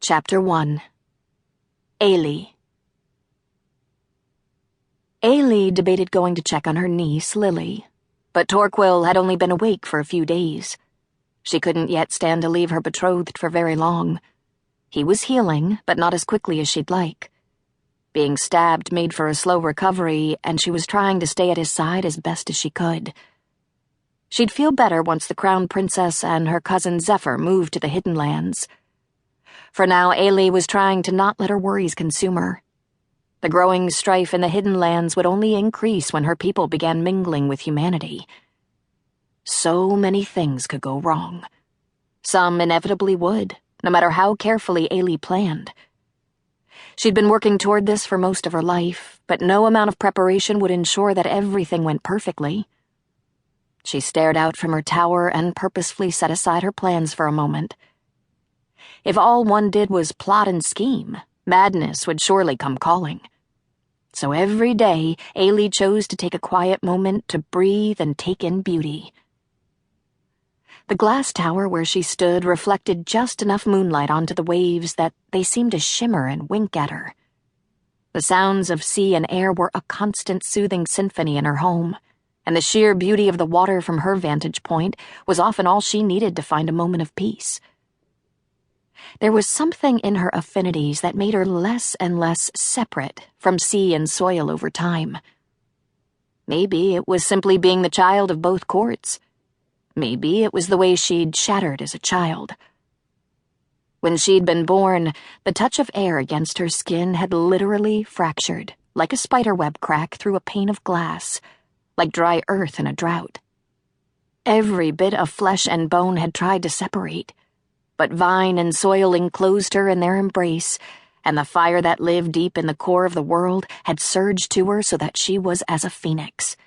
Chapter 1. Ailey. Ailey debated going to check on her niece, Lily, but Torquil had only been awake for a few days. She couldn't yet stand to leave her betrothed for very long. He was healing, but not as quickly as she'd like. Being stabbed made for a slow recovery, and she was trying to stay at his side as best as she could. She'd feel better once the Crown Princess and her cousin Zephyr moved to the Hidden Lands. For now, Ailey was trying to not let her worries consume her. The growing strife in the Hidden Lands would only increase when her people began mingling with humanity. So many things could go wrong. Some inevitably would, no matter how carefully Ailey planned. She'd been working toward this for most of her life, but no amount of preparation would ensure that everything went perfectly. She stared out from her tower and purposefully set aside her plans for a moment. If all one did was plot and scheme, madness would surely come calling. So every day, Ailey chose to take a quiet moment to breathe and take in beauty. The glass tower where she stood reflected just enough moonlight onto the waves that they seemed to shimmer and wink at her. The sounds of sea and air were a constant soothing symphony in her home, and the sheer beauty of the water from her vantage point was often all she needed to find a moment of peace. There was something in her affinities that made her less and less separate from sea and soil over time. Maybe it was simply being the child of both courts. Maybe it was the way she'd shattered as a child. When she'd been born, the touch of air against her skin had literally fractured, like a spiderweb crack through a pane of glass, like dry earth in a drought. Every bit of flesh and bone had tried to separate, but vine and soil enclosed her in their embrace, and the fire that lived deep in the core of the world had surged to her so that she was as a phoenix.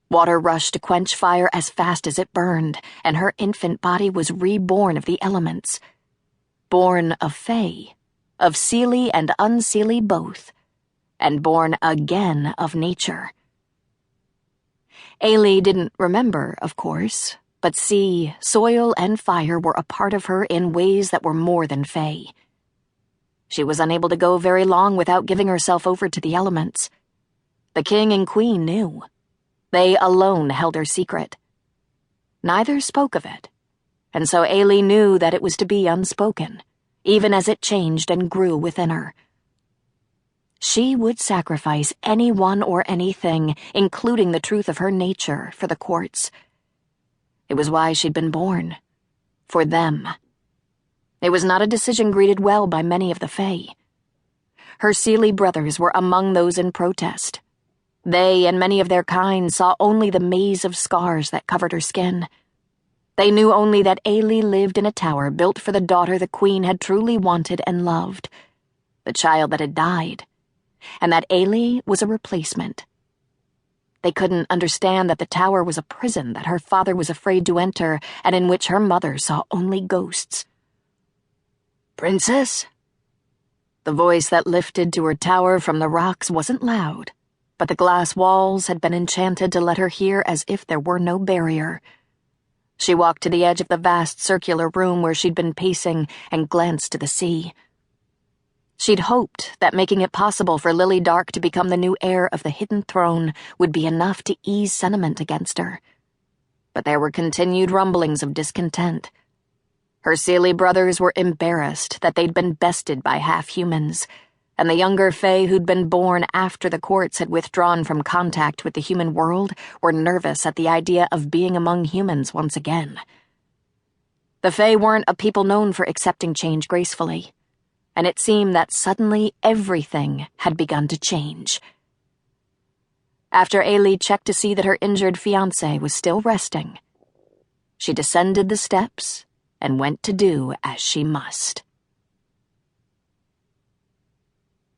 Water rushed to quench fire as fast as it burned, and her infant body was reborn of the elements. Born of fae, of seelie and unseelie both, and born again of nature. Ailey didn't remember, of course, but sea, soil, and fire were a part of her in ways that were more than fae. She was unable to go very long without giving herself over to the elements. The king and queen knew. They alone held her secret. Neither spoke of it, and so Ailey knew that it was to be unspoken, even as it changed and grew within her. She would sacrifice anyone or anything, including the truth of her nature, for the courts. It was why she'd been born. For them. It was not a decision greeted well by many of the fae. Her seelie brothers were among those in protest. They and many of their kind saw only the maze of scars that covered her skin. They knew only that Ailey lived in a tower built for the daughter the queen had truly wanted and loved, the child that had died, and that Ailey was a replacement. They couldn't understand that the tower was a prison that her father was afraid to enter and in which her mother saw only ghosts. "Princess?" The voice that lifted to her tower from the rocks wasn't loud, but the glass walls had been enchanted to let her hear as if there were no barrier. She walked to the edge of the vast circular room where she'd been pacing and glanced to the sea. She'd hoped that making it possible for Lily Dark to become the new heir of the hidden throne would be enough to ease sentiment against her. But there were continued rumblings of discontent. Her seelie brothers were embarrassed that they'd been bested by half-humans, and the younger fae who'd been born after the courts had withdrawn from contact with the human world were nervous at the idea of being among humans once again. The fae weren't a people known for accepting change gracefully, and it seemed that suddenly everything had begun to change. After Ailey checked to see that her injured fiancé was still resting, she descended the steps and went to do as she must.